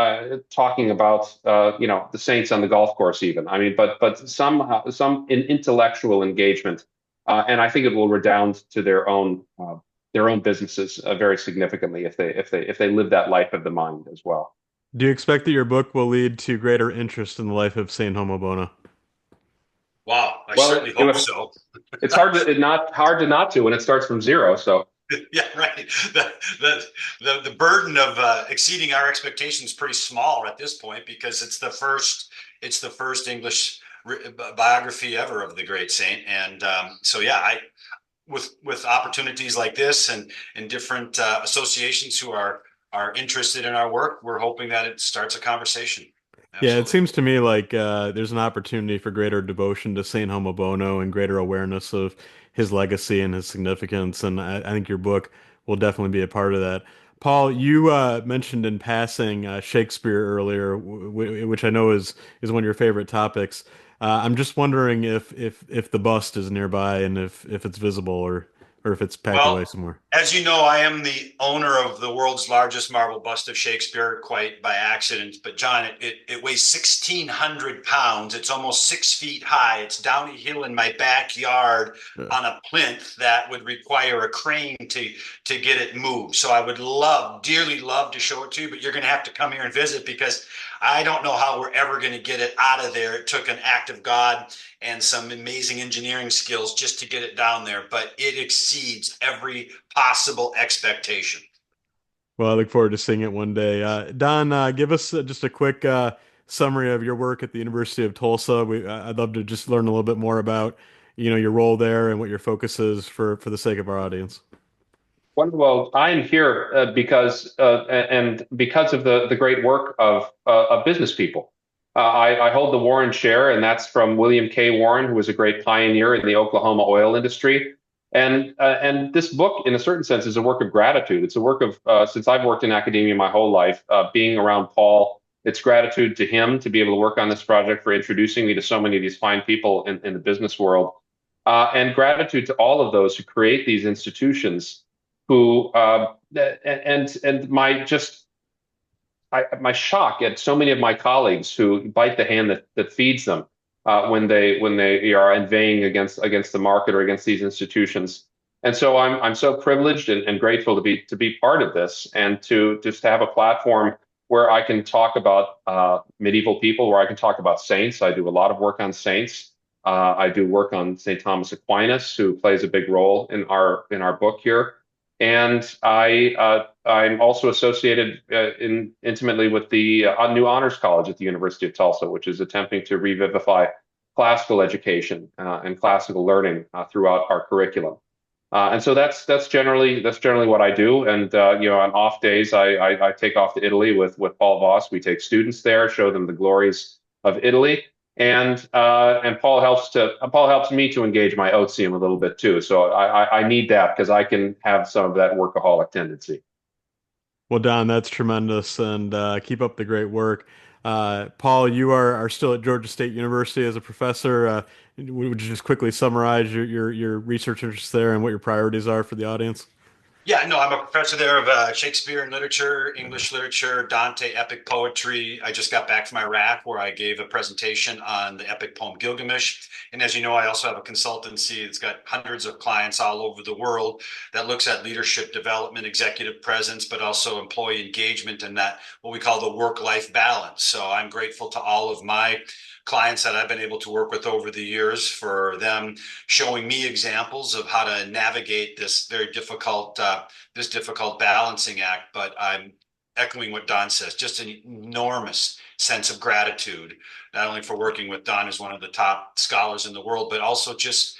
talking about the saints on the golf course, even. I mean, but somehow some intellectual engagement, and I think it will redound to their own businesses very significantly if they live that life of the mind as well. Do you expect that your book will lead to greater interest in the life of Saint Homo Bono? Wow, I Well, certainly hope so. it's hard to not to when it starts from zero. So Yeah, right. The burden of exceeding our expectations is pretty small at this point because it's the first English biography ever of the great saint, and so yeah, I with opportunities like this and different associations who are interested in our work, we're hoping that it starts a conversation. Yeah, it Absolutely. seems to me like there's an opportunity for greater devotion to Saint Homo Bono and greater awareness of his legacy and his significance. And I think your book will definitely be a part of that. Paul, you mentioned in passing Shakespeare earlier, which I know is one of your favorite topics. I'm just wondering if the bust is nearby and if it's visible or if it's packed away Well, somewhere. as you know, I am the owner of the world's largest marble bust of Shakespeare, quite by accident. But John, it weighs 1,600 pounds. It's almost 6 feet high. It's down a hill in my backyard Yeah. on a plinth that would require a crane to get it moved. So I would dearly love to show it to you, but you're going to have to come here and visit because I don't know how we're ever going to get it out of there. It took an act of God and some amazing engineering skills just to get it down there, but it exceeds every possible expectation. Well, I look forward to seeing it one day. Don, give us just a quick summary of your work at the University of Tulsa. I'd love to just learn a little bit more about, your role there and what your focus is for the sake of our audience. Well, I'm here because of the great work of business people. I hold the Warren Chair, and that's from William K. Warren, who was a great pioneer in the Oklahoma oil industry. And this book, in a certain sense, is a work of gratitude. It's a work of since I've worked in academia my whole life, being around Paul. It's gratitude to him to be able to work on this project, for introducing me to so many of these fine people in the business world, and gratitude to all of those who create these institutions, who and my shock at so many of my colleagues who bite the hand that feeds them, when they are inveighing against the market or against these institutions. And so I'm so privileged and grateful to be part of this, and to just have a platform where I can talk about medieval people, where I can talk about saints. I do a lot of work on saints. I do work on St. Thomas Aquinas, who plays a big role in our book here. And I'm also associated intimately with the new honors college at the University of Tulsa, which is attempting to revivify classical education and classical learning throughout our curriculum. And so that's generally what I do. And on off days, I take off to Italy with Paul Voss. We take students there, show them the glories of Italy, and Paul helps me to engage my OTSIUM a little bit too. So I need that because I can have some of that workaholic tendency. Well, Don, that's tremendous, and keep up the great work. Paul, you are still at Georgia State University as a professor. Would you just quickly summarize your research interests there and what your priorities are for the audience? Yeah, no, I'm a professor there of Shakespeare and literature, English literature, Dante, epic poetry. I just got back from Iraq where I gave a presentation on the epic poem Gilgamesh. And as you know, I also have a consultancy that's got hundreds of clients all over the world that looks at leadership development, executive presence, but also employee engagement and that what we call the work-life balance. So I'm grateful to all of my clients that I've been able to work with over the years for them showing me examples of how to navigate this very difficult this difficult balancing act. But I'm echoing what Don says, just an enormous sense of gratitude, not only for working with Don as one of the top scholars in the world, but also just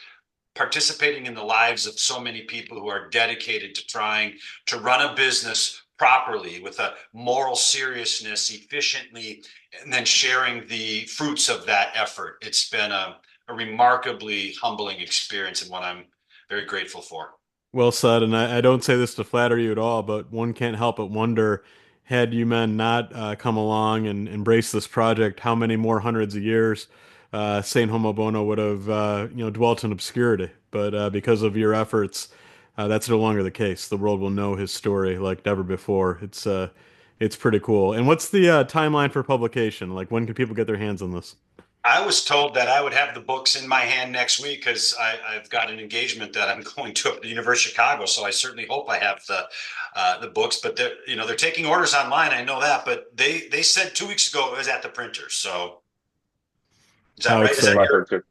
participating in the lives of so many people who are dedicated to trying to run a business properly with a moral seriousness efficiently and then sharing the fruits of that effort. It's been a remarkably humbling experience and one I'm very grateful for. Well said, and I don't say this to flatter you at all, but one can't help but wonder, had you men not come along and embraced this project, how many more hundreds of years Saint Homo Bono would have, dwelt in obscurity. But because of your efforts, that's no longer the case. The world will know his story like never before. It's pretty cool. And what's the timeline for publication? Like, when can people get their hands on this? I was told that I would have the books in my hand next week because I've got an engagement that I'm going to at the University of Chicago. So I certainly hope I have the books. But they're taking orders online. I know that, but they said 2 weeks ago it was at the printer. So is that How right? Is That's that what exciting. I've your? heard too.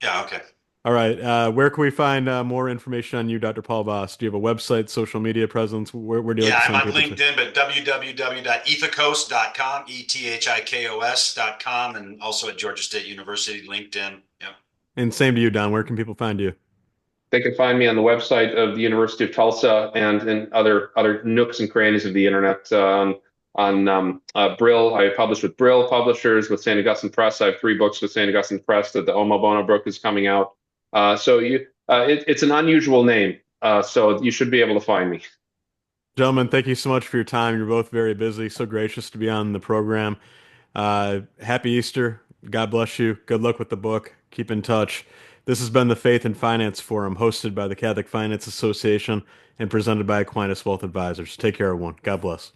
Yeah. Okay. All right. Where can we find more information on you, Dr. Paul Voss? Do you have a website, social media presence? Where do you like Yeah, to I'm send on people to? LinkedIn, but www.ethicos.com, ethikos.com, and also at Georgia State University, LinkedIn. Yeah. And same to you, Don. Where can people find you? They can find me on the website of the University of Tulsa and in other nooks and crannies of the internet. On Brill, I publish with Brill Publishers with St. Augustine Press. I have three books with St. Augustine Press that the Omo Bono book is coming out. It's an unusual name, so you should be able to find me. Gentlemen, thank you so much for your time. You're both very busy. So gracious to be on the program. Happy Easter. God bless you. Good luck with the book. Keep in touch. This has been the Faith and Finance Forum, hosted by the Catholic Finance Association and presented by Aquinas Wealth Advisors. Take care, everyone. God bless.